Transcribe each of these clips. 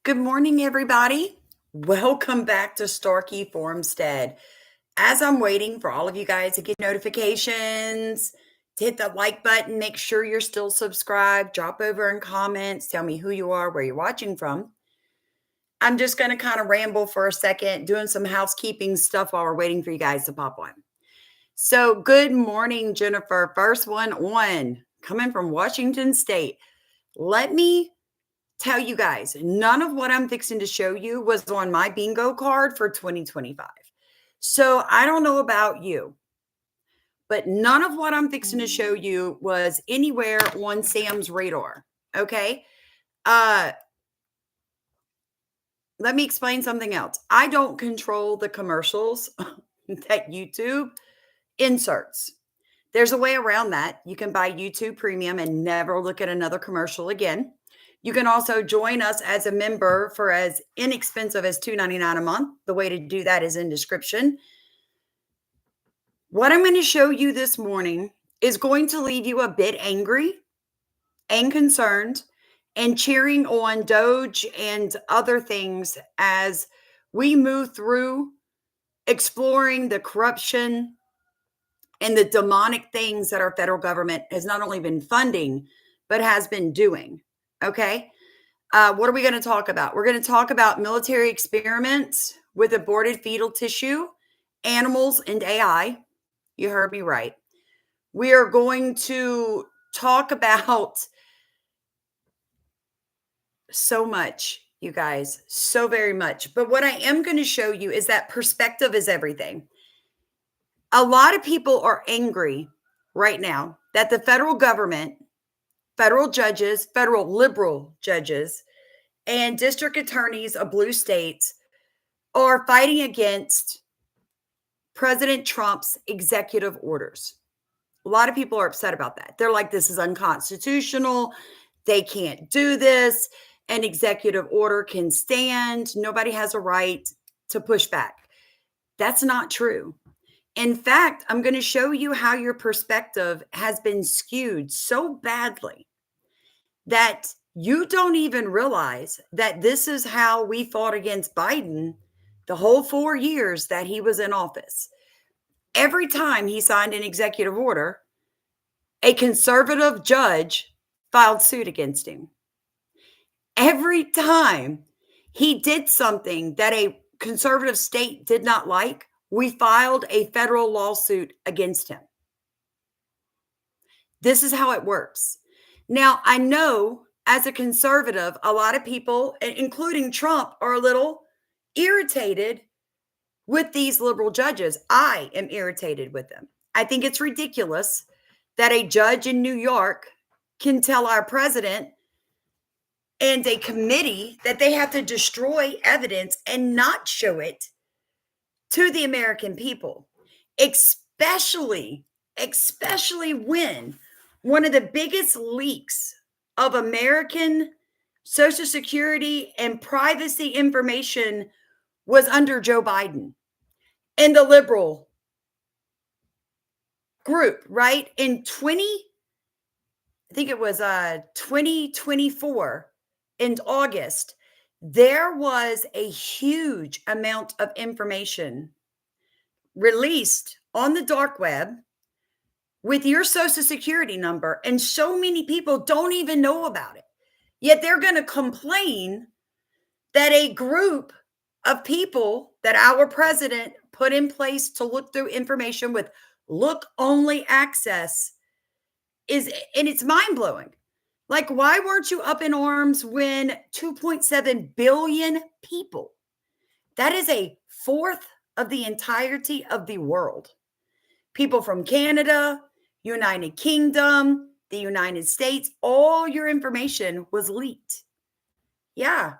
Good morning, everybody. Welcome back to Starkey Farmstead. As I'm waiting for all of you guys to get notifications, to hit the like button, make sure you're still subscribed, drop over in comments, tell me who you are, where you're watching from. I'm just going to kind of ramble for a second, doing some housekeeping stuff while we're waiting for you guys to pop on. So, good morning, Jennifer. First one on, coming from Washington State. Let me tell you guys, none of what I'm fixing to show you was on my bingo card for 2025. So I don't know about you, but none of what I'm fixing to show you was anywhere on Sam's radar. Okay. Let me explain something else. I don't control the commercials that YouTube inserts. There's a way around that. You can buy YouTube Premium and never look at another commercial again. You can also join us as a member for as inexpensive as $2.99 a month. The way to do that is in description. What I'm going to show you this morning is going to leave you a bit angry and concerned and cheering on Doge and other things as we move through exploring the corruption and the demonic things that our federal government has not only been funding, but has been doing. Okay. What are we going to talk about? We're going to talk about military experiments with aborted fetal tissue, animals, and AI. You heard me right. We are going to talk about so much, you guys, so very much. But what I am going to show you is that perspective is everything. A lot of people are angry right now that the federal government, federal judges, federal liberal judges, and district attorneys of blue states are fighting against President Trump's executive orders. A lot of people are upset about that. They're like, this is unconstitutional. They can't do this. An executive order can stand. Nobody has a right to push back. That's not true. In fact, I'm going to show you how your perspective has been skewed so badly that you don't even realize that this is how we fought against Biden the whole 4 years that he was in office. Every time he signed an executive order, a conservative judge filed suit against him. Every time he did something that a conservative state did not like, we filed a federal lawsuit against him. This is how it works. Now, I know as a conservative, a lot of people, including Trump, are a little irritated with these liberal judges. I am irritated with them. I think it's ridiculous that a judge in New York can tell our president and a committee that they have to destroy evidence and not show it to the American people, especially when one of the biggest leaks of American Social Security and privacy information was under Joe Biden and the liberal group, right? In 2024 in August, there was a huge amount of information released on the dark web with your Social Security number, and so many people don't even know about it. Yet they're going to complain that a group of people that our president put in place to look through information with look-only access and it's mind-blowing. Like, why weren't you up in arms when 2.7 billion people, that is a fourth of the entirety of the world, people from Canada, United Kingdom, the United States, all your information was leaked. Yeah,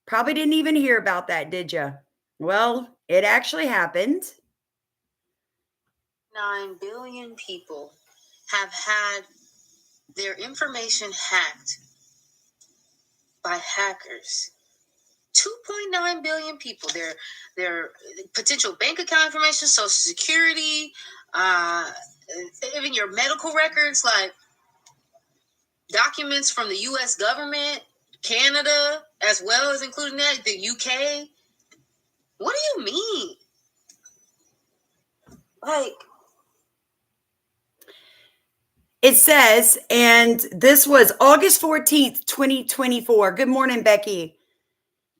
probably didn't even hear about that, did you? Well, it actually happened. 9 billion people have had their information hacked by hackers. 2.9 billion people, their potential bank account information, Social Security, even your medical records, like documents from the U.S. government, Canada, as well as including that, the UK. What do you mean? Like, it says, and this was August 14th, 2024. Good morning, Becky.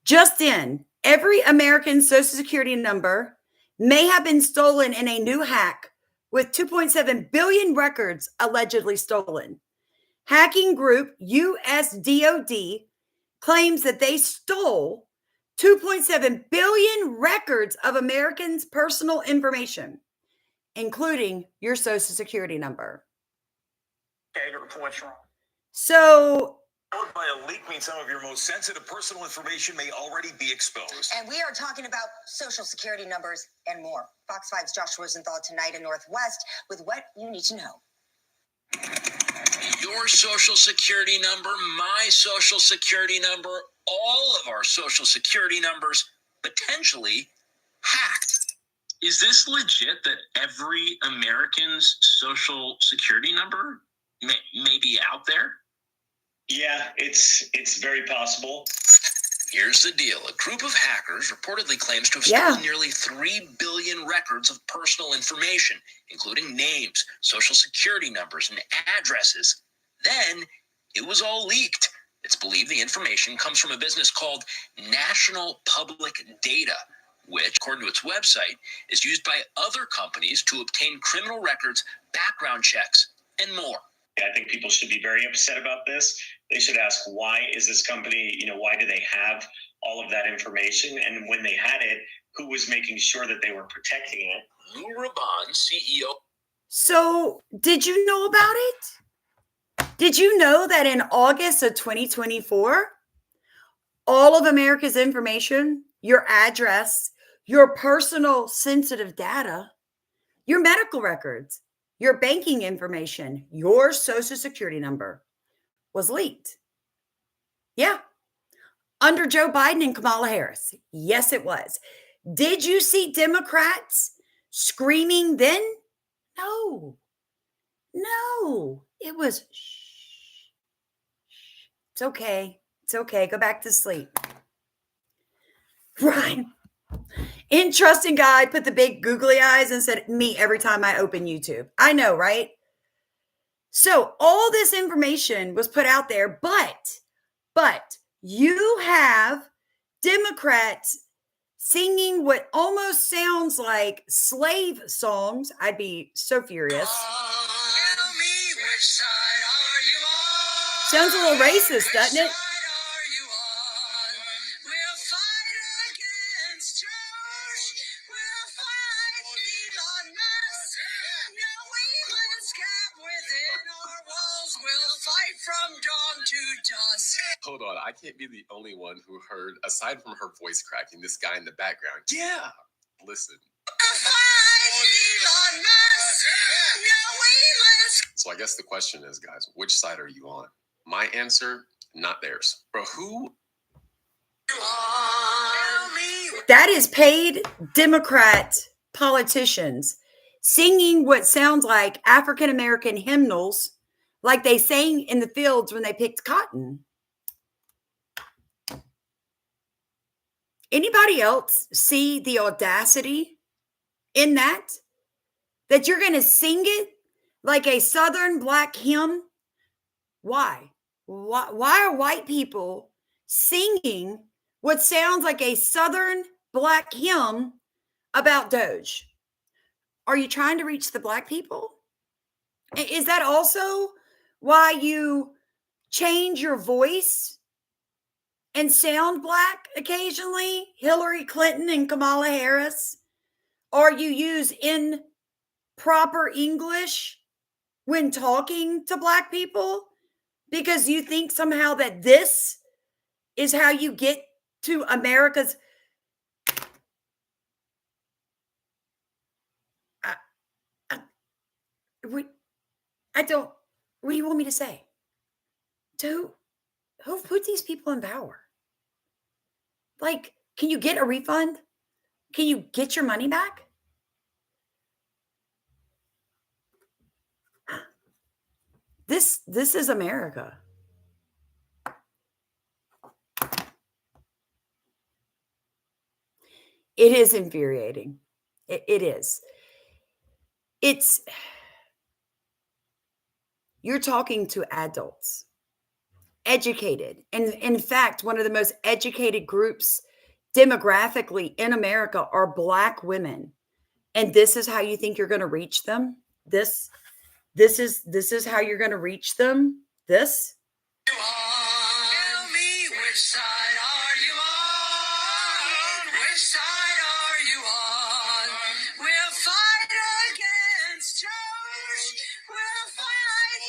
Just in, every American Social Security number may have been stolen in a new hack, with 2.7 billion records allegedly stolen. Hacking group USDOD claims that they stole 2.7 billion records of Americans' personal information, including your Social Security number. Okay, your point's wrong. So, By a leak means some of your most sensitive personal information may already be exposed. And we are talking about Social Security numbers and more. Fox 5's Josh Rosenthal tonight in Northwest with what you need to know. Your Social Security number, my Social Security number, all of our Social Security numbers potentially hacked. Is this legit that every American's Social Security number may be out there? Yeah, it's very possible. Here's the deal. A group of hackers reportedly claims to have stolen nearly 3 billion records of personal information, including names, Social Security numbers, and addresses. Then it was all leaked. It's believed the information comes from a business called National Public Data, which, according to its website, is used by other companies to obtain criminal records, background checks, and more. I think people should be very upset about this. They should ask, why is this company, why do they have all of that information? And when they had it, who was making sure that they were protecting it? Lou Raban, CEO. So did you know about it? Did you know that in August of 2024, all of America's information, your address, your personal sensitive data, your medical records, your banking information, your Social Security number was leaked? Yeah. Under Joe Biden and Kamala Harris. Yes, it was. Did you see Democrats screaming then? No. No. It was, shh. It's okay. It's okay. Go back to sleep. Right. In trusting God, put the big googly eyes and said, me every time I open YouTube. I know, right? So all this information was put out there, but you have Democrats singing what almost sounds like slave songs. I'd be so furious. Sounds a little racist, doesn't it? Hold on, I can't be the only one who heard, aside from her voice cracking, this guy in the background. Yeah, listen. So I guess the question is, guys, which side are you on? My answer, not theirs. Bro, who? That is paid Democrat politicians singing what sounds like African-American hymnals, like they sang in the fields when they picked cotton. Anybody else see the audacity in that? That you're going to sing it like a Southern black hymn? Why? Why are white people singing what sounds like a Southern black hymn about Doge? Are you trying to reach the black people? Is that also why you change your voice and sound black occasionally? Hillary Clinton and Kamala Harris? Or you use improper English when talking to black people because you think somehow that this is how you get to America's. I don't. What do you want me to say? To who put these people in power? Like, can you get a refund? Can you get your money back? This is America. It is infuriating. It is. You're talking to adults, educated. And in fact, one of the most educated groups demographically in America are Black women. And this is how you think you're going to reach them? This is how you're going to reach them? This? Tell me, which side are you on? Which side are you on? We'll fight against George. We'll fight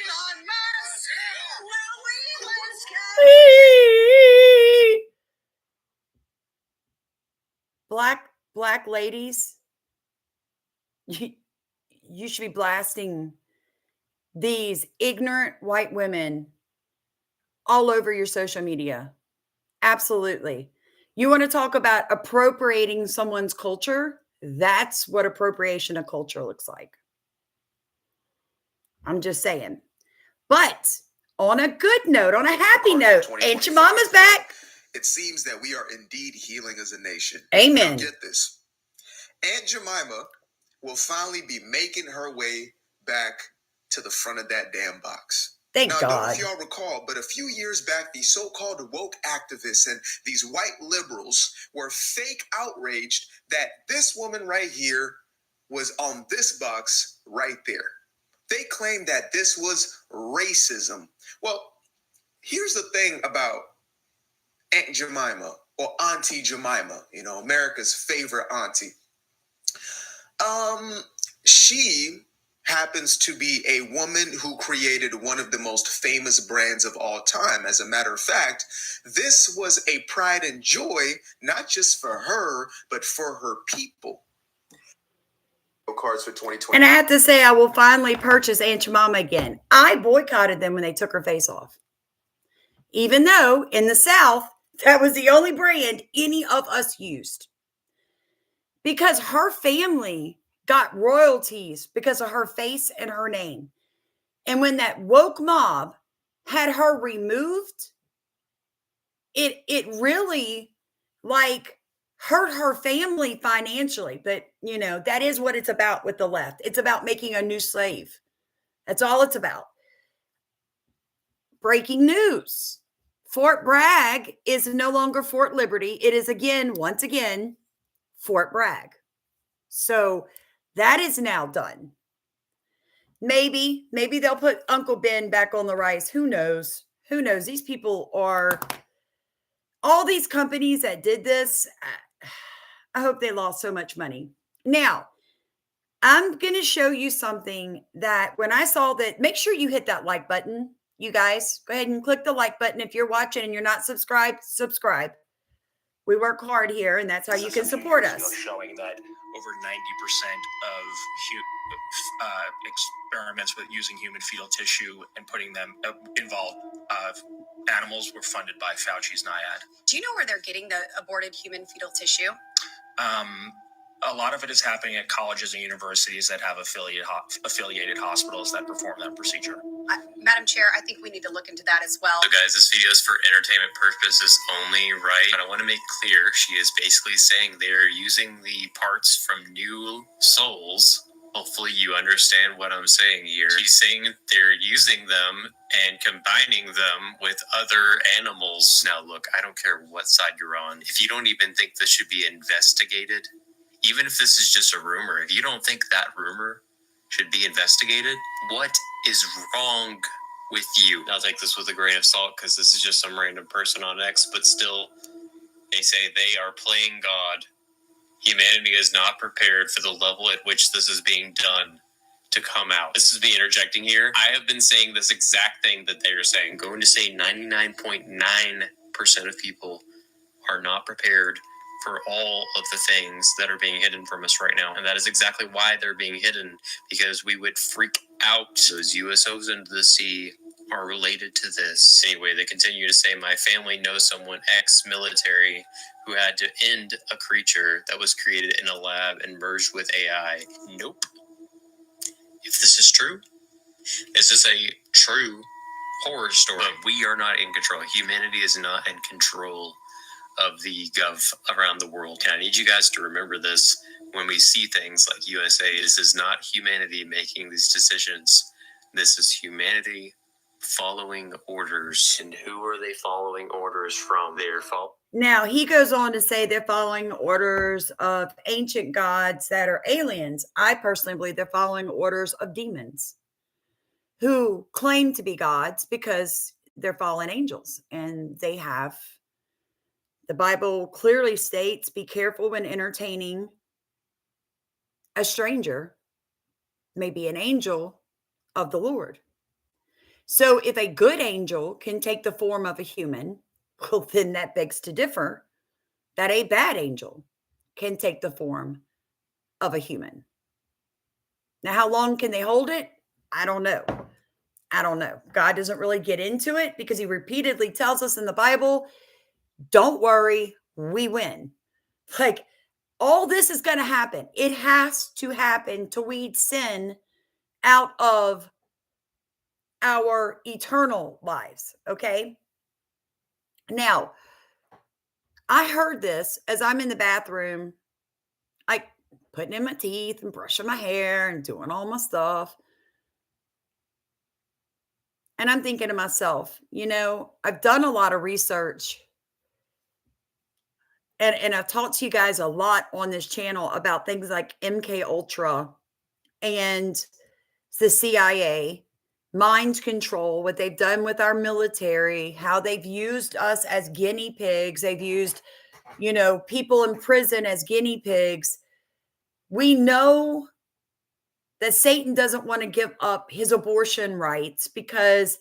Elon Musk. Will we win? Black ladies, you should be blasting these ignorant white women all over your social media. Absolutely. You want to talk about appropriating someone's culture? That's what appropriation of culture looks like. I'm just saying. But on a good note, on a happy note, Aunt Jemima's back. It seems that we are indeed healing as a nation. Amen. Now get this. Aunt Jemima will finally be making her way back to the front of that damn box. Thank now, God. I don't know if y'all recall, but a few years back, these so-called woke activists and these white liberals were fake outraged that this woman right here was on this box right there. They claimed that this was racism. Well, here's the thing about Aunt Jemima or Auntie Jemima, you know, America's favorite auntie. She happens to be a woman who created one of the most famous brands of all time. As a matter of fact, this was a pride and joy, not just for her, but for her people. Cards for 2020. And I have to say, I will finally purchase Aunt Jemima again. I boycotted them when they took her face off. Even though in the South, that was the only brand any of us used. Because her family got royalties because of her face and her name. And when that woke mob had her removed, it really like hurt her family financially. But, you know, that is what it's about with the left. It's about making a new slave. That's all it's about. Breaking news. Fort Bragg is no longer Fort Liberty. It is once again, Fort Bragg. So that is now done. Maybe they'll put Uncle Ben back on the rice. Who knows? Who knows? These people are, all these companies that did this, I hope they lost so much money. Now, I'm going to show you something that when I saw that, make sure you hit that like button. You guys, go ahead and click the like button. If you're watching and you're not subscribed, subscribe. We work hard here, and that's how you can support us. Showing that over 90% of experiments with using human fetal tissue and putting them involved animals were funded by Fauci's NIAID. Do you know where they're getting the aborted human fetal tissue? A lot of it is happening at colleges and universities that have affiliated hospitals that perform that procedure. Madam Chair, I think we need to look into that as well. So guys, this video is for entertainment purposes only, right? But I want to make clear, she is basically saying they're using the parts from new souls. Hopefully you understand what I'm saying here. She's saying they're using them and combining them with other animals. Now look, I don't care what side you're on. If you don't even think this should be investigated, even if this is just a rumor, if you don't think that rumor should be investigated, what is wrong with you? I'll take this with a grain of salt because this is just some random person on X, but still, they say they are playing God. Humanity is not prepared for the level at which this is being done to come out. This is me interjecting here. I have been saying this exact thing that they are saying. I'm going to say 99.9% of people are not prepared for all of the things that are being hidden from us right now. And that is exactly why they're being hidden, because we would freak out. Those USOs into the sea are related to this. Anyway, they continue to say, my family knows someone ex-military who had to end a creature that was created in a lab and merged with AI. Nope. If this is true, is this a true horror story? But we are not in control. Humanity is not in control of the gov around the world. And I need you guys to remember this when we see things like USA. This is not humanity making these decisions. This is humanity following orders. And who are they following orders from? Now, he goes on to say they're following orders of ancient gods that are aliens. I personally believe they're following orders of demons who claim to be gods because they're fallen angels. And they have, the Bible clearly states, be careful when entertaining a stranger, maybe an angel of the Lord. So if a good angel can take the form of a human, well, then that begs to differ that a bad angel can take the form of a human. Now, how long can they hold it? I don't know. God doesn't really get into it because he repeatedly tells us in the Bible, don't worry, we win. Like, all this is going to happen. It has to happen to weed sin out of our eternal lives, okay? Now, I heard this as I'm in the bathroom, like putting in my teeth and brushing my hair and doing all my stuff. And I'm thinking to myself, I've done a lot of research and I've talked to you guys a lot on this channel about things like MK Ultra and the CIA, mind control, what they've done with our military, how they've used us as guinea pigs. They've used, people in prison as guinea pigs. We know that Satan doesn't want to give up his abortion rights because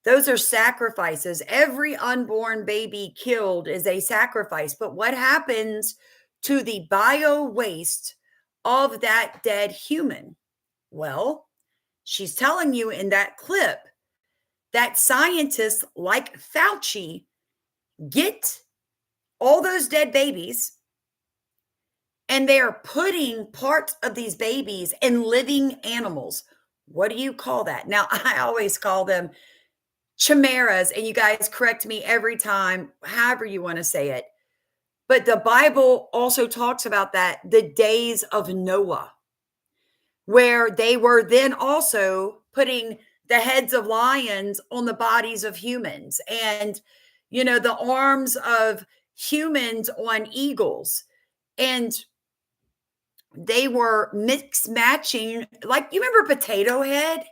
those are sacrifices. Every unborn baby killed is a sacrifice. But what happens to the bio waste of that dead human? Well, she's telling you in that clip that scientists like Fauci get all those dead babies and they are putting parts of these babies in living animals. What do you call that? Now, I always call them chimeras, and you guys correct me every time, however you want to say it. But the Bible also talks about that, the days of Noah, where they were then also putting the heads of lions on the bodies of humans and, the arms of humans on eagles. And they were mix matching, like, you remember Potato Head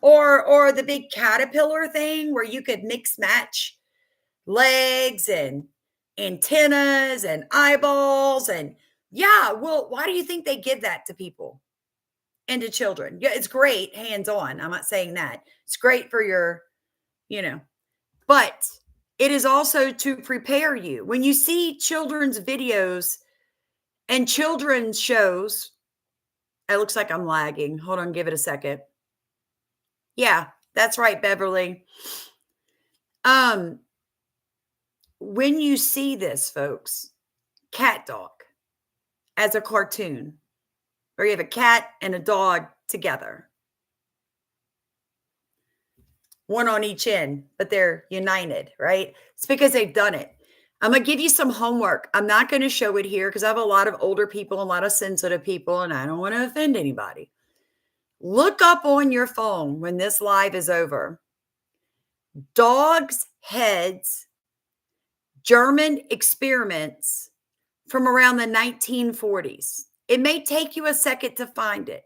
or the big caterpillar thing where you could mix match legs and antennas and eyeballs. And yeah, well, why do you think they give that to people and to children? Yeah, it's great hands-on. I'm not saying that. It's great for your, but it is also to prepare you. When you see children's videos and children's shows, it looks like I'm lagging. Hold on, give it a second. Yeah, that's right, Beverly. When you see this, folks, cat dog as a cartoon, or you have a cat and a dog together, one on each end, but they're united, right? It's because they've done it. I'm going to give you some homework. I'm not going to show it here because I have a lot of older people, a lot of sensitive people, and I don't want to offend anybody. Look up on your phone when this live is over. Dogs' heads, German experiments from around the 1940s. It may take you a second to find it,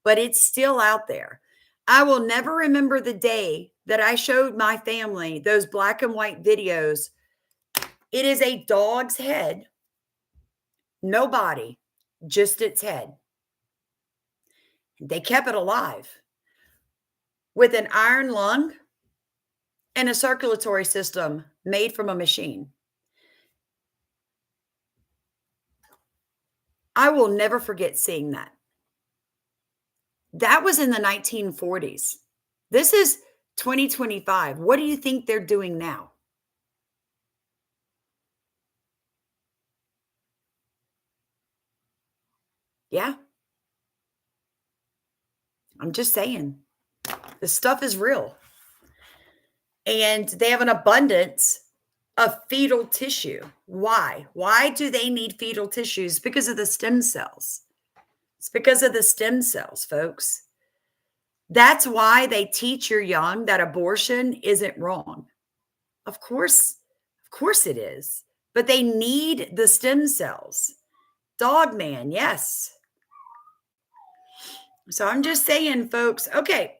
but it's still out there. I will never remember the day that I showed my family those black and white videos. It is a dog's head, no body, just its head. They kept it alive with an iron lung and a circulatory system made from a machine. I will never forget seeing that. That was in the 1940s. This is 2025. What do you think they're doing now? Yeah. I'm just saying. This stuff is real. And they have an abundance of fetal tissue. Why? Why do they need fetal tissues? Because of the stem cells. It's because of the stem cells, folks. That's why they teach your young that abortion isn't wrong. Of course it is. But they need the stem cells. Dog man, yes. So I'm just saying, folks, okay.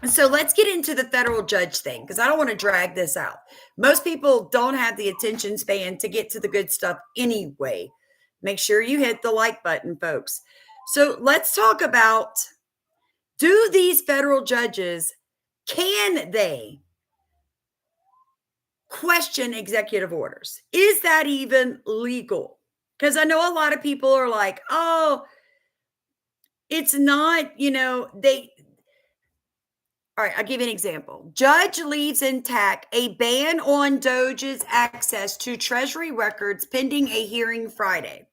So let's get into the federal judge thing, because I don't want to drag this out. Most people don't have the attention span to get to the good stuff anyway. Make sure you hit the like button, folks. So let's talk about, do these federal judges, can they question executive orders? Is that even legal? Because I know a lot of people are like, oh, it's not, all right, I'll give you an example. Judge leaves intact a ban on Doge's access to Treasury records pending a hearing Friday.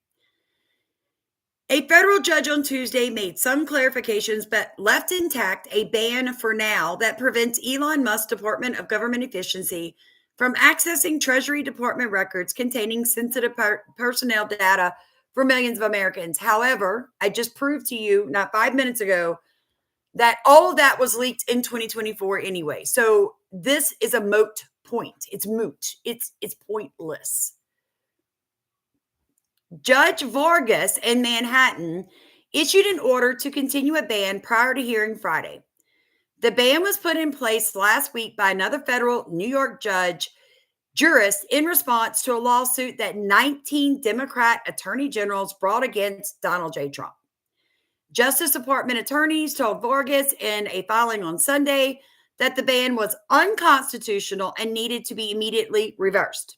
A federal judge on Tuesday made some clarifications, but left intact a ban for now that prevents Elon Musk's Department of Government Efficiency from accessing Treasury Department records containing sensitive personnel data for millions of Americans. However, I just proved to you not 5 minutes ago that all of that was leaked in 2024 anyway. So this is a moot point. It's moot. It's pointless. Judge Vargas in Manhattan issued an order to continue a ban prior to hearing Friday. The ban was put in place last week by another federal New York jurist in response to a lawsuit that 19 Democrat attorney generals brought against Donald J. Trump. Justice Department attorneys told Vargas in a filing on Sunday that the ban was unconstitutional and needed to be immediately reversed.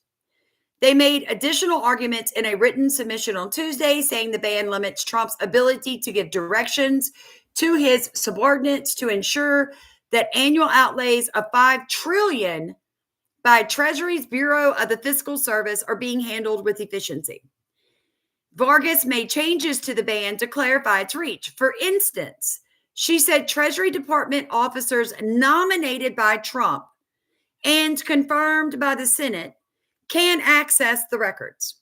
They made additional arguments in a written submission on Tuesday, saying the ban limits Trump's ability to give directions to his subordinates to ensure that annual outlays of $5 trillion by Treasury's Bureau of the Fiscal Service are being handled with efficiency. Vargas made changes to the ban to clarify its reach. For instance, she said Treasury Department officers nominated by Trump and confirmed by the Senate can access the records,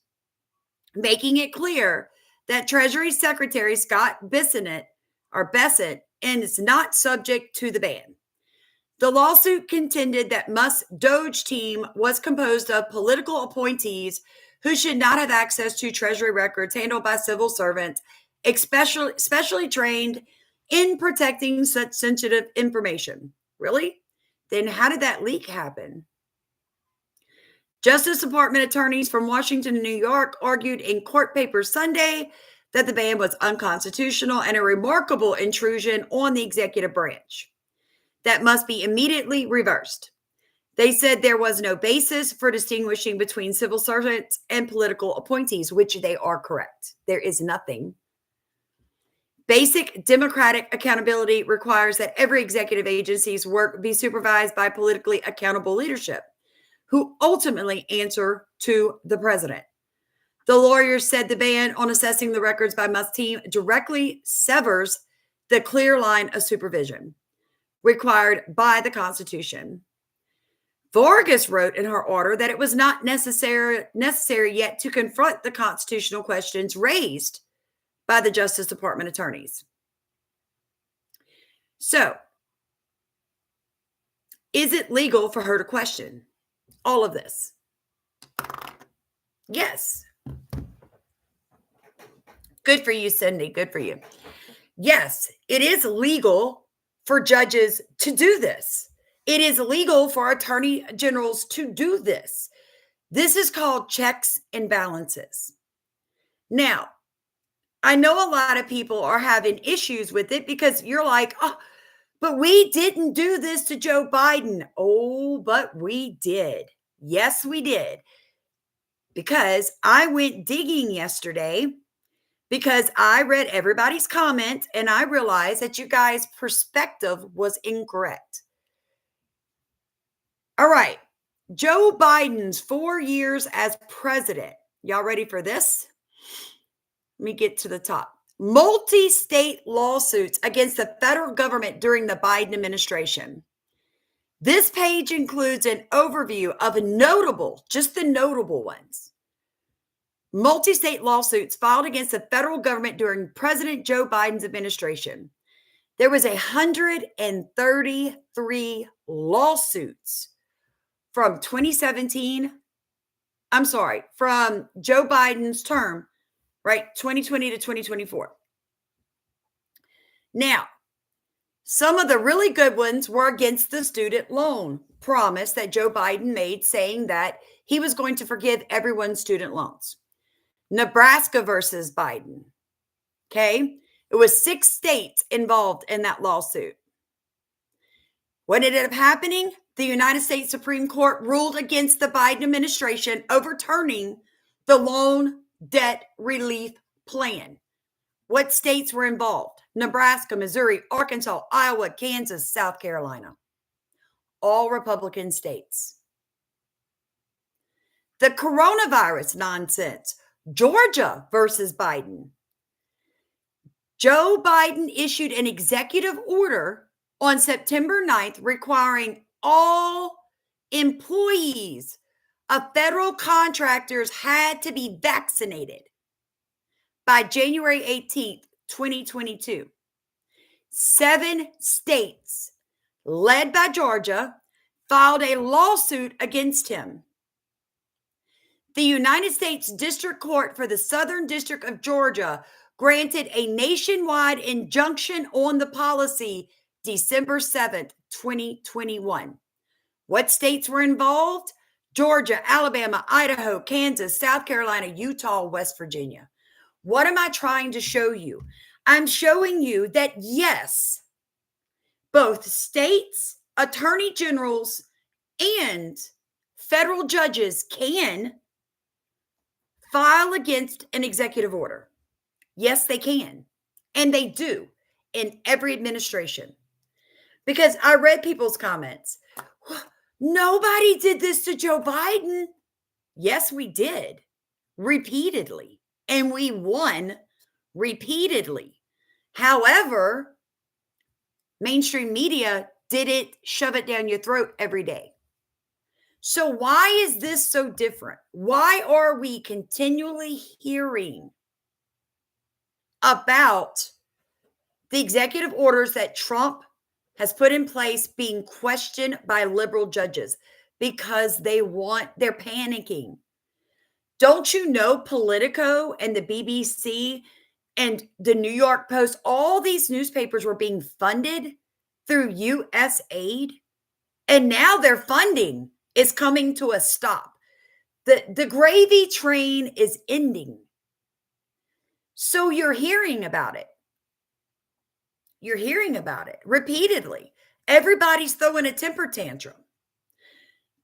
making it clear that Treasury Secretary Scott Bessent is not subject to the ban. The lawsuit contended that Musk's Doge team was composed of political appointees who should not have access to Treasury records handled by civil servants, especially trained in protecting such sensitive information. Really? Then how did that leak happen? Justice Department attorneys from Washington and New York argued in court papers Sunday that the ban was unconstitutional and a remarkable intrusion on the executive branch that must be immediately reversed. They said there was no basis for distinguishing between civil servants and political appointees, which they are correct. There is nothing. Basic democratic accountability requires that every executive agency's work be supervised by politically accountable leadership, who ultimately answer to the president. The lawyers said the ban on assessing the records by Musk's team directly severs the clear line of supervision required by the Constitution. Vargas wrote in her order that it was not necessary yet to confront the constitutional questions raised by the Justice Department attorneys. So, is it legal for her to question all of this? Yes. Good for you, Cindy. Good for you. Yes, it is legal for judges to do this. It is legal for attorney generals to do this. This is called checks and balances. Now, I know a lot of people are having issues with it because you're like, oh, but we didn't do this to Joe Biden. Oh, but we did. Yes, we did. Because I went digging yesterday because I read everybody's comments and I realized that you guys' perspective was incorrect. All right. Joe Biden's 4 years as president. Y'all ready for this? Let me get to the top. Multi-state lawsuits against the federal government during the Biden administration. This page includes an overview of notable, just the notable ones, multi-state lawsuits filed against the federal government during President Joe Biden's administration. There was 133 lawsuits from 2017. From Joe Biden's term, right? 2020 to 2024. Now, some of the really good ones were against the student loan promise that Joe Biden made, saying that he was going to forgive everyone's student loans. Nebraska versus Biden. Okay. It was 6 states involved in that lawsuit. What ended up happening? The United States Supreme Court ruled against the Biden administration, overturning the loan debt relief plan. What states were involved? Nebraska, Missouri, Arkansas, Iowa, Kansas, South Carolina. All Republican states. The coronavirus nonsense. Georgia versus Biden. Joe Biden issued an executive order on September 9th requiring all employees of federal contractors had to be vaccinated by January 18th, 2022. 7 states, led by Georgia, filed a lawsuit against him. The United States District Court for the Southern District of Georgia granted a nationwide injunction on the policy December 7th, 2021. What states were involved? Georgia, Alabama, Idaho, Kansas, South Carolina, Utah, West Virginia. What am I trying to show you? I'm showing you that yes, both states, attorney generals, and federal judges can file against an executive order. Yes, they can. And they do in every administration. Because I read people's comments. Nobody did this to Joe Biden. Yes, we did. Repeatedly. And we won repeatedly. However, mainstream media didn't shove it down your throat every day. So why is this so different? Why are we continually hearing about the executive orders that Trump has put in place being questioned by liberal judges? Because they're panicking. Don't you know Politico and the BBC and the New York Post, all these newspapers were being funded through U.S. aid? And now their funding is coming to a stop. The gravy train is ending. So you're hearing about it. You're hearing about it repeatedly. Everybody's throwing a temper tantrum.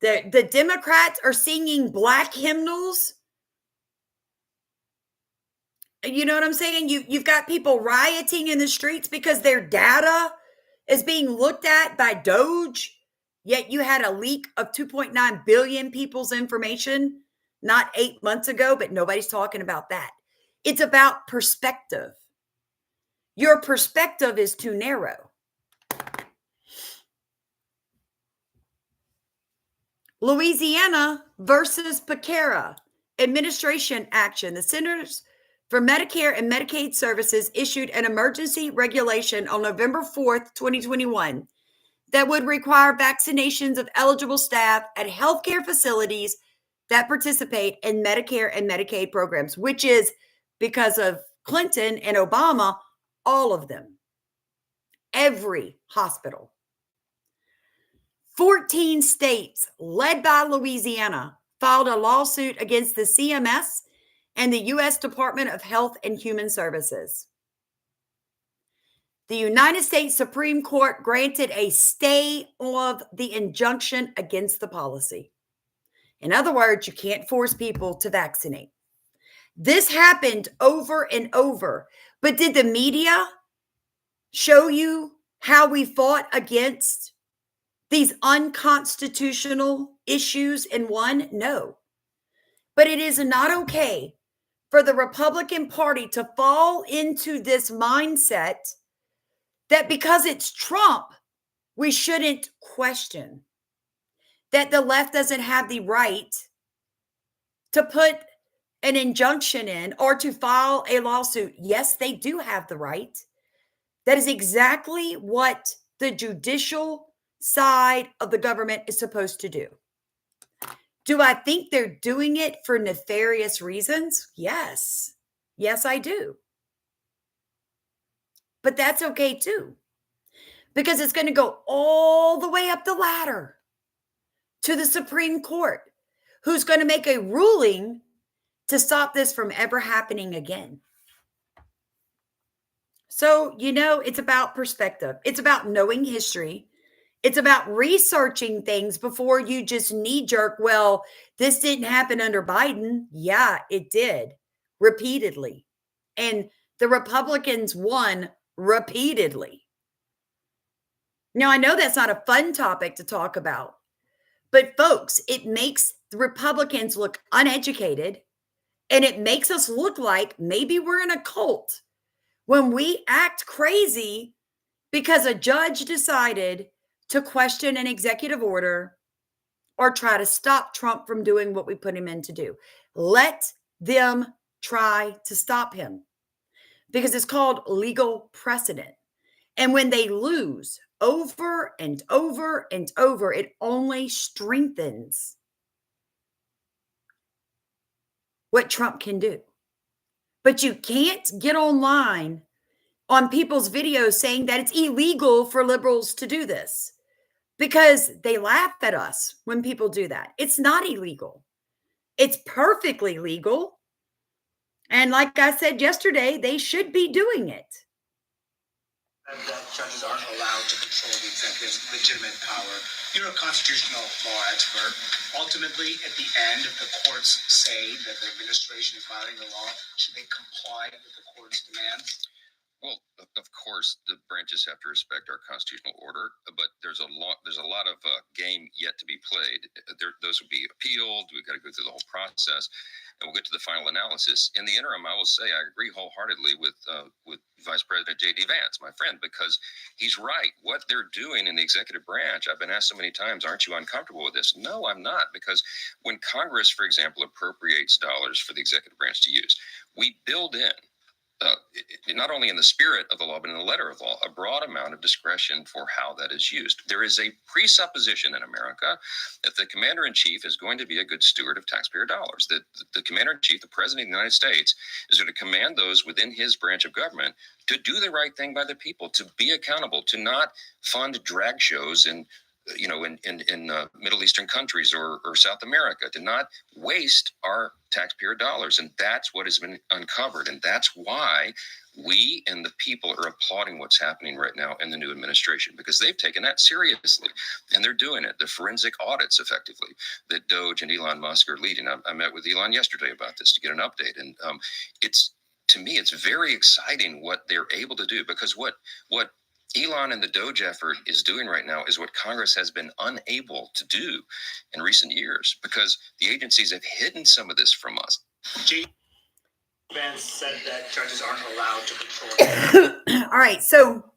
The Democrats are singing black hymnals. You know what I'm saying? You've got people rioting in the streets because their data is being looked at by Doge. Yet you had a leak of 2.9 billion people's information not 8 months ago, but nobody's talking about that. It's about perspective. Your perspective is too narrow. Louisiana versus PCERA administration action. The Centers for Medicare and Medicaid Services issued an emergency regulation on November 4th, 2021, that would require vaccinations of eligible staff at healthcare facilities that participate in Medicare and Medicaid programs, which is, because of Clinton and Obama, all of them. Every hospital. 14 states, led by Louisiana, filed a lawsuit against the CMS and the U.S. Department of Health and Human Services. The United States Supreme Court granted a stay of the injunction against the policy. In other words, you can't force people to vaccinate. This happened over and over. But did the media show you how we fought against these unconstitutional issues and won? No. But it is not okay for the Republican Party to fall into this mindset that because it's Trump, we shouldn't question that the left doesn't have the right to put an injunction in or to file a lawsuit. Yes, they do have the right. That is exactly what the judicial side of the government is supposed to do. Do I think they're doing it for nefarious reasons? Yes. Yes, I do. But that's okay too, because it's going to go all the way up the ladder to the Supreme Court, who's going to make a ruling to stop this from ever happening again. So, it's about perspective. It's about knowing history. It's about researching things before you just knee jerk, well, this didn't happen under Biden. Yeah, it did repeatedly. And the Republicans won repeatedly. Now, I know that's not a fun topic to talk about, but folks, it makes the Republicans look uneducated, and it makes us look like maybe we're in a cult when we act crazy because a judge decided to question an executive order or try to stop Trump from doing what we put him in to do. Let them try to stop him, because it's called legal precedent. And when they lose over and over and over, it only strengthens what Trump can do. But you can't get online on people's videos saying that it's illegal for liberals to do this, because they laugh at us when people do that. It's not illegal. It's perfectly legal. And like I said yesterday, they should be doing it. That judges aren't allowed to control the executive's legitimate power. You're a constitutional law expert. Ultimately, at the end, if the courts say that the administration is violating the law, should they comply with the court's demands? Well, of course, the branches have to respect our constitutional order, but there's a lot of game yet to be played. Those will be appealed. We've got to go through the whole process, and we'll get to the final analysis. In the interim, I will say I agree wholeheartedly with Vice President J.D. Vance, my friend, because he's right. What they're doing in the executive branch, I've been asked so many times, aren't you uncomfortable with this? No, I'm not, because when Congress, for example, appropriates dollars for the executive branch to use, we build in, not only in the spirit of the law, but in the letter of law, a broad amount of discretion for how that is used. There is a presupposition in America that the commander-in-chief is going to be a good steward of taxpayer dollars, that the commander-in-chief, the president of the United States, is going to command those within his branch of government to do the right thing by the people, to be accountable, to not fund drag shows in Middle Eastern countries or South America, to not waste our taxpayer dollars. And that's what has been uncovered. And that's why we and the people are applauding what's happening right now in the new administration, because they've taken that seriously and they're doing it. The forensic audits, effectively, that Doge and Elon Musk are leading. I met with Elon yesterday about this to get an update. And to me, it's very exciting what they're able to do, because what Elon and the Doge effort is doing right now is what Congress has been unable to do in recent years, because the agencies have hidden some of this from us. Vance said that judges aren't allowed to control. All right. So,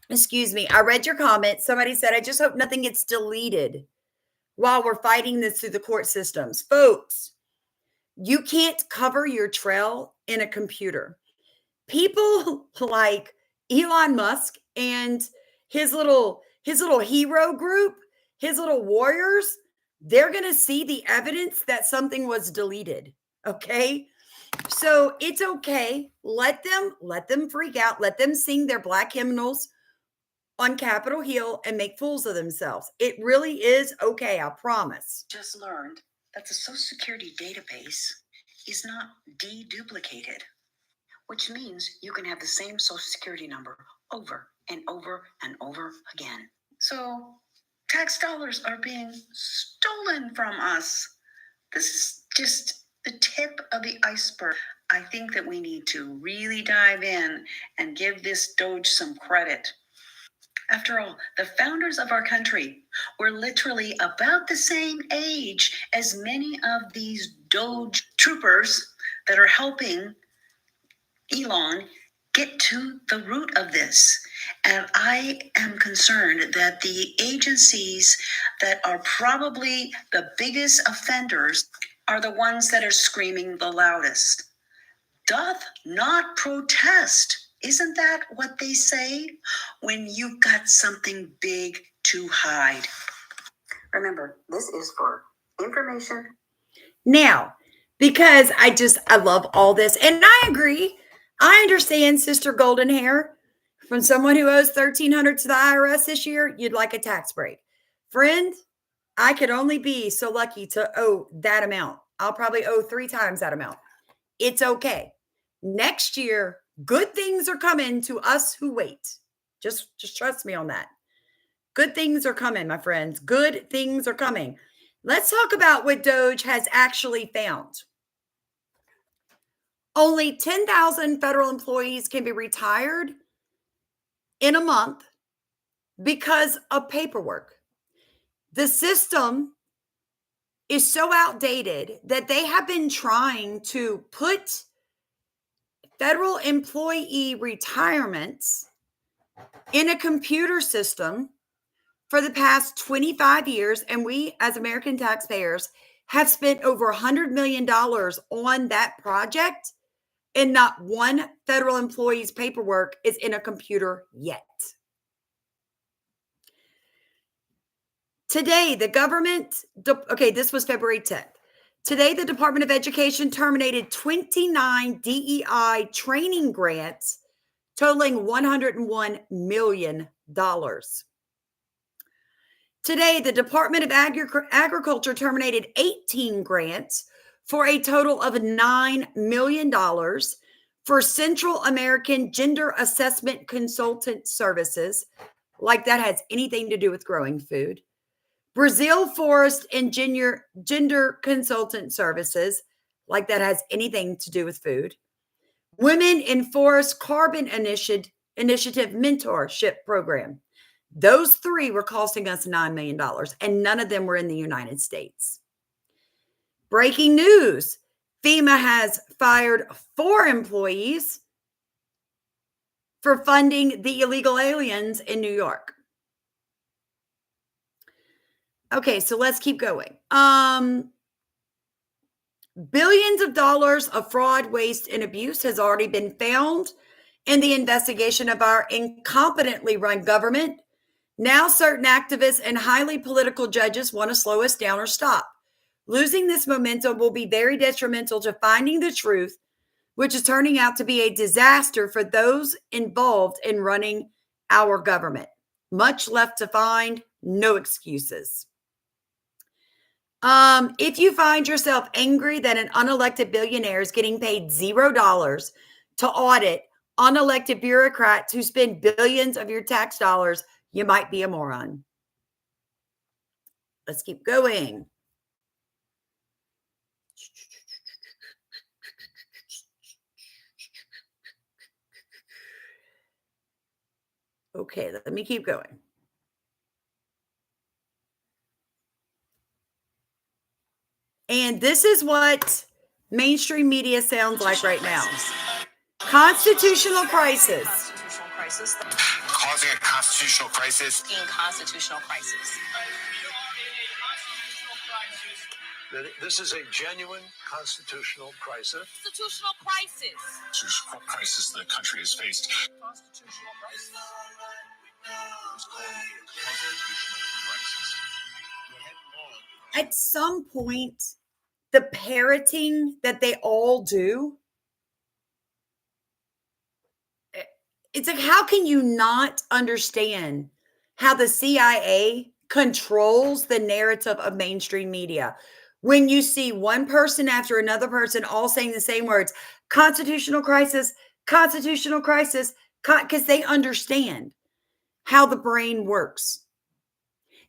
excuse me. I read your comment. Somebody said, I just hope nothing gets deleted while we're fighting this through the court systems. Folks, you can't cover your trail in a computer. People like Elon Musk and his little hero group, his little warriors, they're going to see the evidence that something was deleted. Okay. So it's okay. Let them freak out. Let them sing their black hymnals on Capitol Hill and make fools of themselves. It really is okay. I promise. Just learned that the Social Security database is not deduplicated, which means you can have the same Social Security number over and over and over again. So tax dollars are being stolen from us. This is just the tip of the iceberg. I think that we need to really dive in and give this Doge some credit. After all, the founders of our country were literally about the same age as many of these Doge troopers that are helping Elon get to the root of this. And I am concerned that the agencies that are probably the biggest offenders are the ones that are screaming the loudest. Doth not protest. Isn't that what they say when you've got something big to hide? Remember, this is for information. Now, because I love all this, and I agree. I understand, Sister Golden Hair. From someone who owes $1,300 to the IRS this year, you'd like a tax break. Friend, I could only be so lucky to owe that amount. I'll probably owe 3 times that amount. It's okay. Next year, good things are coming to us who wait. Just trust me on that. Good things are coming, my friends. Good things are coming. Let's talk about what Doge has actually found. Only 10,000 federal employees can be retired in a month because of paperwork. The system is so outdated that they have been trying to put federal employee retirements in a computer system for the past 25 years. And we, as American taxpayers, have spent over $100 million on that project. And not one federal employee's paperwork is in a computer yet. Today, the government, this was February 10th. Today, the Department of Education terminated 29 DEI training grants totaling $101 million. Today, the Department of Agriculture terminated 18 grants for a total of $9 million for Central American Gender Assessment Consultant Services, like that has anything to do with growing food. Brazil Forest and Gender Consultant Services, like that has anything to do with food. Women in Forest Carbon Initiative Mentorship Program. Those 3 were costing us $9 million, and none of them were in the United States. Breaking news. FEMA has fired 4 employees for funding the illegal aliens in New York. Okay, so let's keep going. Billions of dollars of fraud, waste, and abuse has already been found in the investigation of our incompetently run government. Now certain activists and highly political judges want to slow us down or stop. Losing this momentum will be very detrimental to finding the truth, which is turning out to be a disaster for those involved in running our government. Much left to find, no excuses. If you find yourself angry that an unelected billionaire is getting paid $0 to audit unelected bureaucrats who spend billions of your tax dollars, you might be a moron. Let's keep going. Okay, let me keep going. And this is what mainstream media sounds like right now. Constitutional crisis. Causing a constitutional crisis. Constitutional crisis. This is a genuine constitutional crisis. Constitutional crisis. Constitutional crisis the country has faced. Constitutional crisis. At some point, the parroting that they all do, it's like, how can you not understand how the CIA controls the narrative of mainstream media? When you see one person after another person all saying the same words, constitutional crisis, because they understand how the brain works.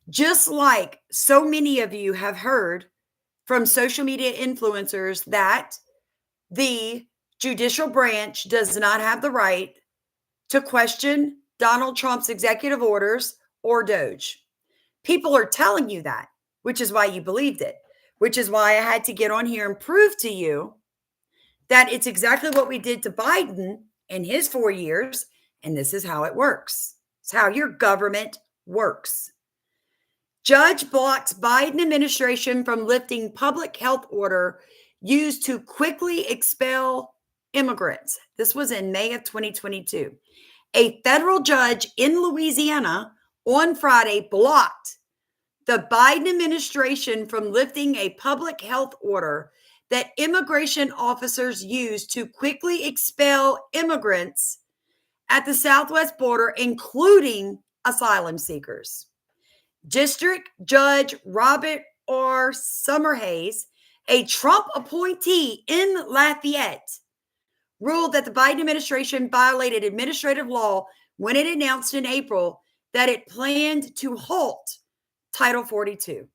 Just like so many of you have heard from social media influencers that the judicial branch does not have the right to question Donald Trump's executive orders or Doge. People are telling you that, which is why you believed it, which is why I had to get on here and prove to you that it's exactly what we did to Biden in his 4 years, and this is how it works. It's how your government works. Judge blocks Biden administration from lifting public health order used to quickly expel immigrants. This was in May of 2022. A federal judge in Louisiana on Friday blocked the Biden administration from lifting a public health order that immigration officers used to quickly expel immigrants at the southwest border, including asylum seekers. District Judge Robert R. Summerhays, a Trump appointee in Lafayette, ruled that the Biden administration violated administrative law when it announced in April that it planned to halt Title 42.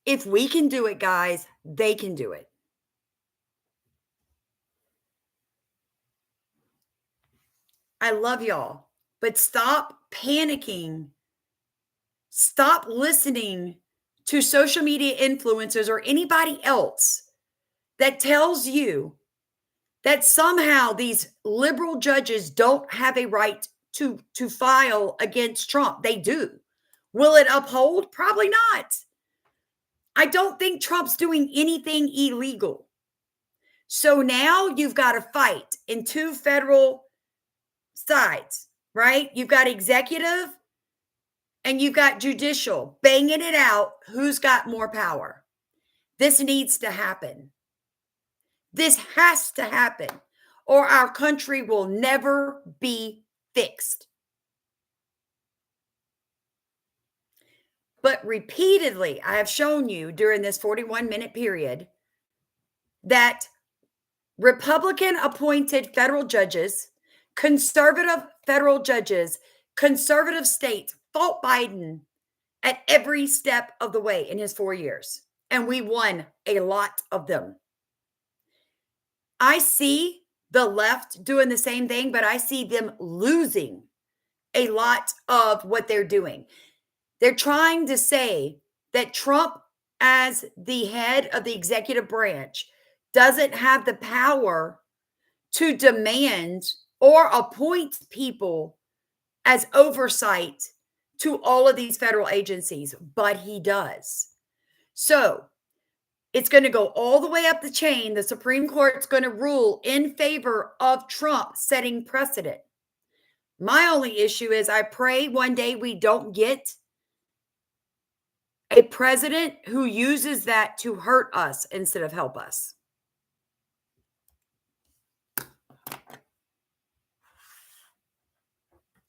If we can do it, guys, they can do it. I love y'all, but stop panicking. Stop listening to social media influencers or anybody else that tells you that somehow these liberal judges don't have a right to file against Trump. They do. Will it uphold? Probably not. I don't think Trump's doing anything illegal. So now you've got to fight in two federal sides, right? You've got executive and you've got judicial banging it out. Who's got more power? This needs to happen. This has to happen, or our country will never be fixed. But repeatedly, I have shown you during this 41-minute period that Republican appointed federal judges, conservative federal judges, conservative states fought Biden at every step of the way in his 4 years. And we won a lot of them. I see the left doing the same thing, but I see them losing a lot of what they're doing. They're trying to say that Trump, as the head of the executive branch, doesn't have the power to demand or appoint people as oversight to all of these federal agencies, but he does. So it's going to go all the way up the chain. The Supreme Court's going to rule in favor of Trump setting precedent. My only issue is I pray one day we don't get a president who uses that to hurt us instead of help us.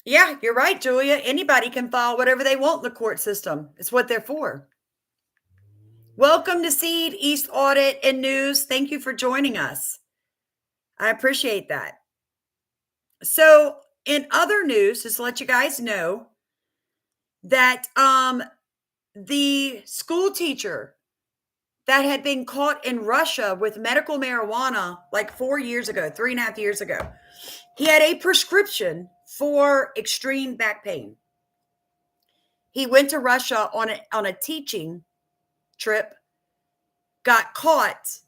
Yeah, you're right, Julia. Anybody can file whatever they want in the court system. It's what they're for. Welcome to Seed, East Audit, and News. Thank you for joining us. I appreciate that. So in other news, just to let you guys know that the school teacher that had been caught in Russia with medical marijuana like 4 years ago, 3.5 years ago, he had a prescription for extreme back pain. He went to Russia on a teaching trip, got caught,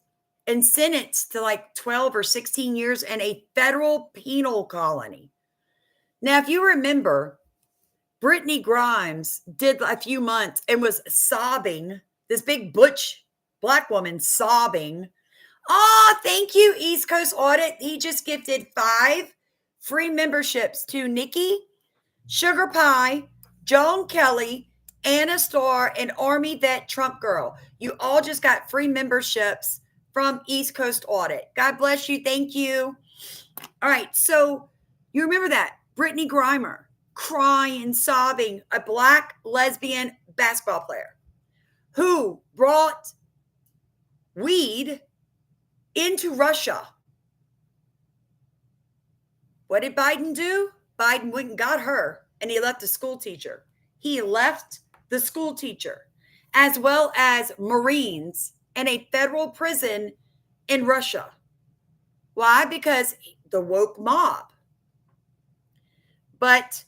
and sentenced to like 12 or 16 years in a federal penal colony. Now, if you remember, Brittany Grimes did a few months and was sobbing, this big butch black woman sobbing. Oh, thank you, East Coast Audit. He just gifted 5 free memberships to Nikki, Sugar Pie, Joan Kelly, Anna Starr, and Army Vet Trump Girl. You all just got free memberships from East Coast Audit. God bless you. Thank you. All right. So you remember that Brittany Grimer crying, sobbing, a black lesbian basketball player who brought weed into Russia. What did Biden do? Biden went and got her, and he left the school teacher. He left the school teacher, as well as Marines in a federal prison in Russia. Why? Because the woke mob. But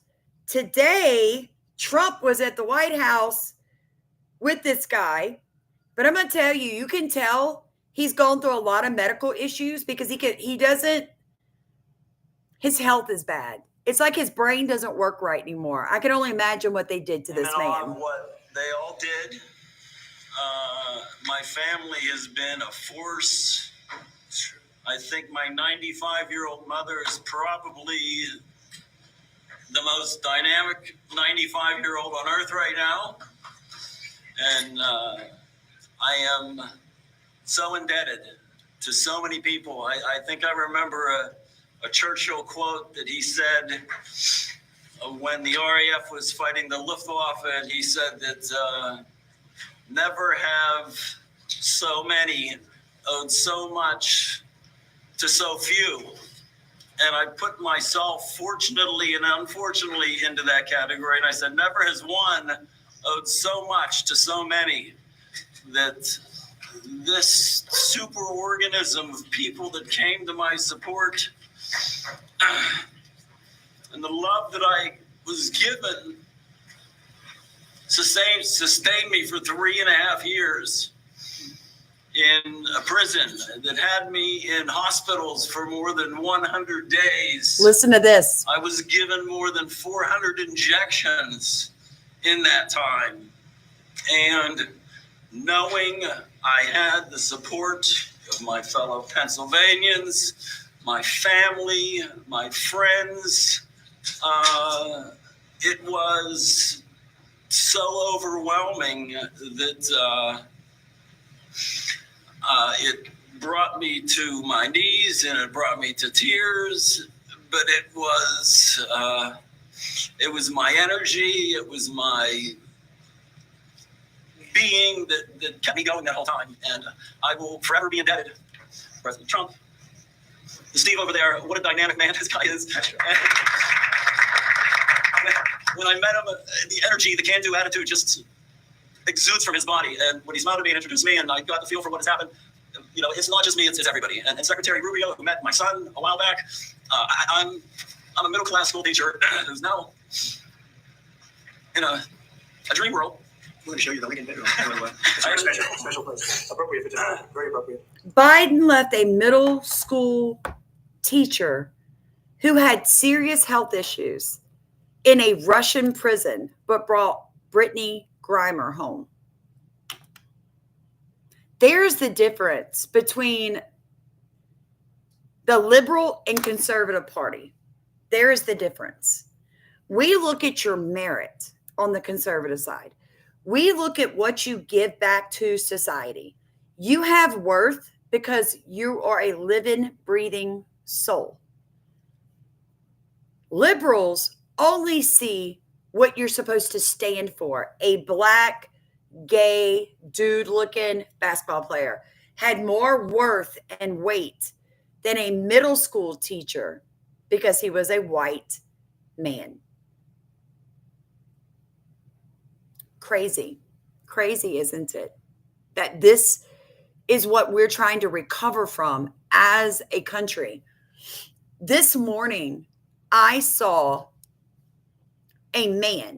today, Trump was at the White House with this guy, But I'm going to tell you, you can tell he's gone through a lot of medical issues because his health is bad. It's like his brain doesn't work right anymore. I can only imagine what they did to this man. What they all did. My family has been a force. I think my 95-year-old mother is probably the most dynamic 95-year-old on earth right now. And I am so indebted to so many people. I think I remember a Churchill quote that he said when the RAF was fighting the Luftwaffe, and he said that never have so many owed so much to so few. And I put myself, fortunately and unfortunately, into that category. And I said, never has one owed so much to so many, that this superorganism of people that came to my support and the love that I was given sustained me for 3.5 years in a prison that had me in hospitals for more than 100 days. Listen to this. I was given more than 400 injections in that time. And knowing I had the support of my fellow Pennsylvanians, my family, my friends, it was so overwhelming that it brought me to my knees and it brought me to tears. But it was my energy, it was my being that kept me going that whole time. And I will forever be indebted to President Trump. Steve over there, what a dynamic man this guy is. When I met him, the energy, the can-do attitude just exudes from his body. And when he smiled at me and introduced me, and I got the feel for what has happened, you know, it's not just me, it's everybody. And Secretary Rubio, who met my son a while back, I'm a middle-class school teacher who's now in a dream world. We're going to show you the Lincoln bedroom. Special place. Appropriate for today. Very appropriate. Biden left a middle school teacher who had serious health issues in a Russian prison, but brought Brittany Grimer home. There's the difference between the liberal and conservative party. There is the difference. We look at your merit on the conservative side. We look at what you give back to society. You have worth because you are a living, breathing soul. Liberals only see what you're supposed to stand for. A black, gay, dude-looking basketball player had more worth and weight than a middle school teacher because he was a white man. Crazy, isn't it? That this is what we're trying to recover from as a country. This morning, I saw a man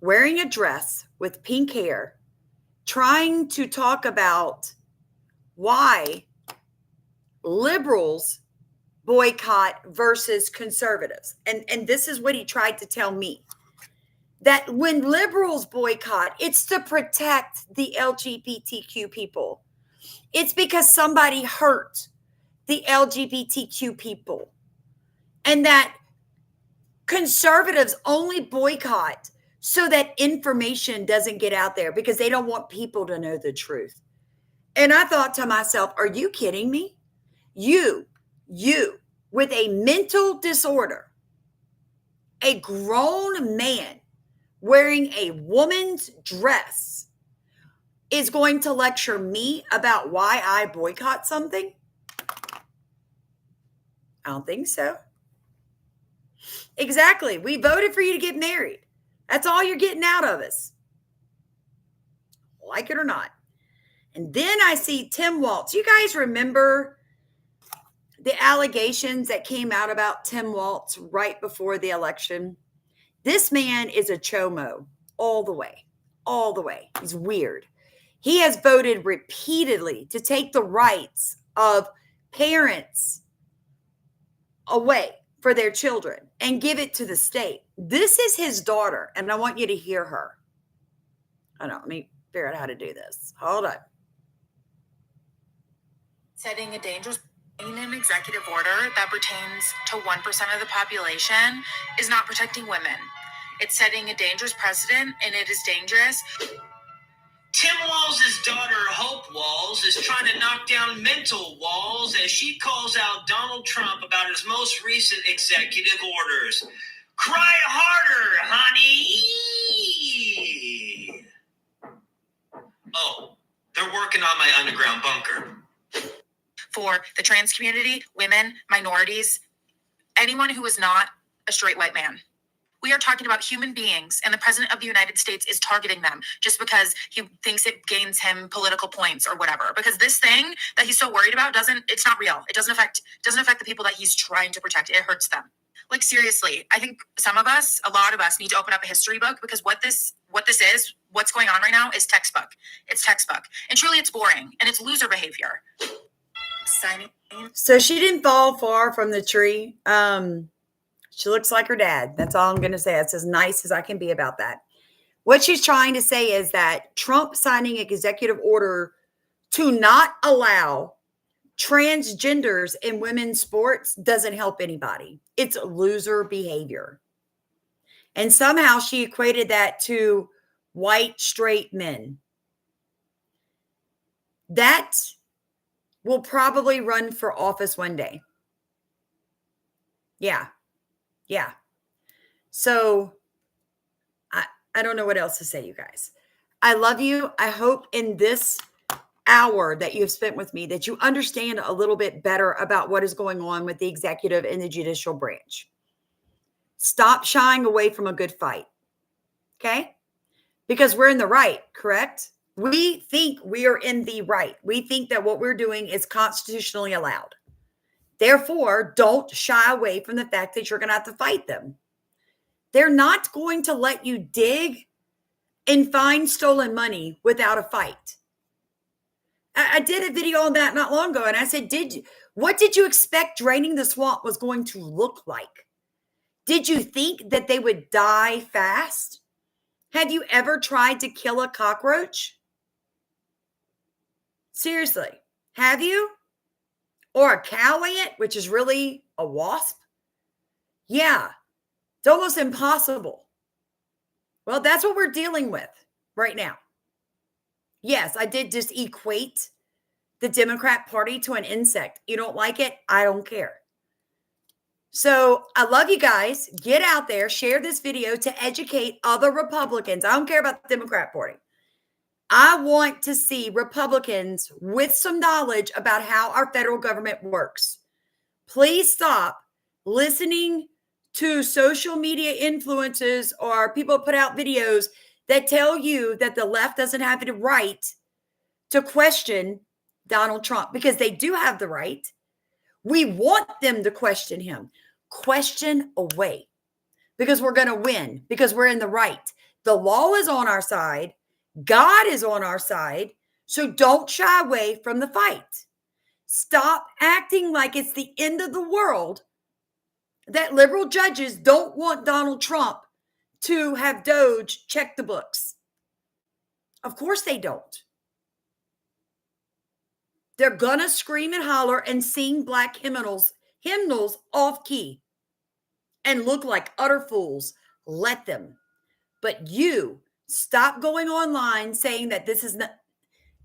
wearing a dress with pink hair trying to talk about why liberals boycott versus conservatives. And this is what he tried to tell me. That when liberals boycott, it's to protect the LGBTQ people. It's because somebody hurt the LGBTQ people. And that conservatives only boycott so that information doesn't get out there because they don't want people to know the truth. And I thought to myself, are you kidding me? You with a mental disorder, a grown man wearing a woman's dress is going to lecture me about why I boycott something? I don't think so. Exactly. We voted for you to get married. That's all you're getting out of us. Like it or not. And then I see Tim Walz. You guys remember the allegations that came out about Tim Walz right before the election? This man is a chomo all the way. He's weird. He has voted repeatedly to take the rights of parents away for their children and give it to the state. This is his daughter, and I want you to hear her. I don't know, let me figure out how to do this. Hold on. Setting a dangerous in an executive order that pertains to 1% of the population is not protecting women. It's setting a dangerous precedent, and it is dangerous. Tim Walz' daughter, Hope Walz, is trying to knock down mental walls as she calls out Donald Trump about his most recent executive orders. Cry harder, honey! Oh, they're working on my underground bunker. For the trans community, women, minorities, anyone who is not a straight white man. We are talking about human beings, and the president of the United States is targeting them just because he thinks it gains him political points or whatever. Because this thing that he's so worried about it's not real. It doesn't affect the people that he's trying to protect. It hurts them. Like, seriously, I think a lot of us need to open up a history book, because what's going on right now is textbook. It's textbook. And truly it's boring, and it's loser behavior. So she didn't fall far from the tree. She looks like her dad. That's all I'm going to say. It's as nice as I can be about that. What she's trying to say is that Trump signing an executive order to not allow transgenders in women's sports doesn't help anybody. It's loser behavior. And somehow she equated that to white straight men. That will probably run for office one day. Yeah. So I don't know what else to say, you guys. I love you. I hope in this hour that you have spent with me that you understand a little bit better about what is going on with the executive and the judicial branch. Stop shying away from a good fight. Okay? Because we're in the right, correct? We think we are in the right. We think that what we're doing is constitutionally allowed. Therefore, don't shy away from the fact that you're going to have to fight them. They're not going to let you dig and find stolen money without a fight. I did a video on that not long ago, and I said, what did you expect draining the swamp was going to look like? Did you think that they would die fast? Have you ever tried to kill a cockroach? Seriously, have you? Or a cow ant, which is really a wasp? Yeah, it's almost impossible. Well, that's what we're dealing with right now. Yes, I did just equate the Democrat Party to an insect. You don't like it? I don't care. So I love you guys. Get out there, share this video to educate other Republicans. I don't care about the Democrat Party. I want to see Republicans with some knowledge about how our federal government works. Please stop listening to social media influencers or people put out videos that tell you that the left doesn't have the right to question Donald Trump, because they do have the right. We want them to question him. Question away, because we're going to win, because we're in the right. The law is on our side. God is on our side. So don't shy away from the fight. Stop acting like it's the end of the world that liberal judges don't want Donald Trump to have Doge check the books. Of course they don't. They're going to scream and holler and sing black hymnals off key and look like utter fools. Let them. But you stop going online saying that this is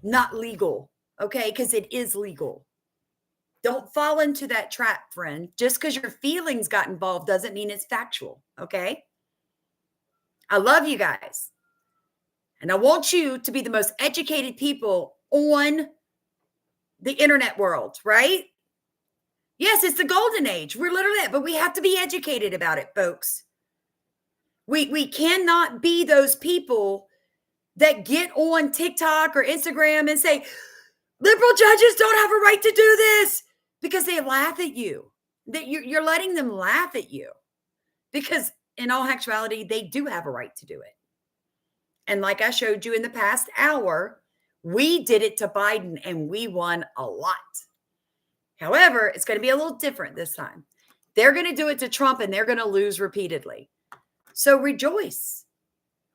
not legal, okay? Because it is legal. Don't fall into that trap, friend. Just because your feelings got involved doesn't mean it's factual, okay? I love you guys. And I want you to be the most educated people on the internet world, right? Yes, it's the golden age. We're literally that, but we have to be educated about it, folks. We cannot be those people that get on TikTok or Instagram and say, liberal judges don't have a right to do this, because they laugh at you. That you're letting them laugh at you, because in all actuality, they do have a right to do it. And like I showed you in the past hour, We did it to Biden and we won a lot. However, it's going to be a little different this time. They're going to do it to Trump and they're going to lose repeatedly. So rejoice.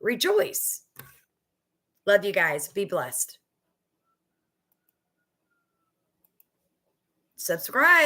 Rejoice. Love you guys. Be blessed. Subscribe.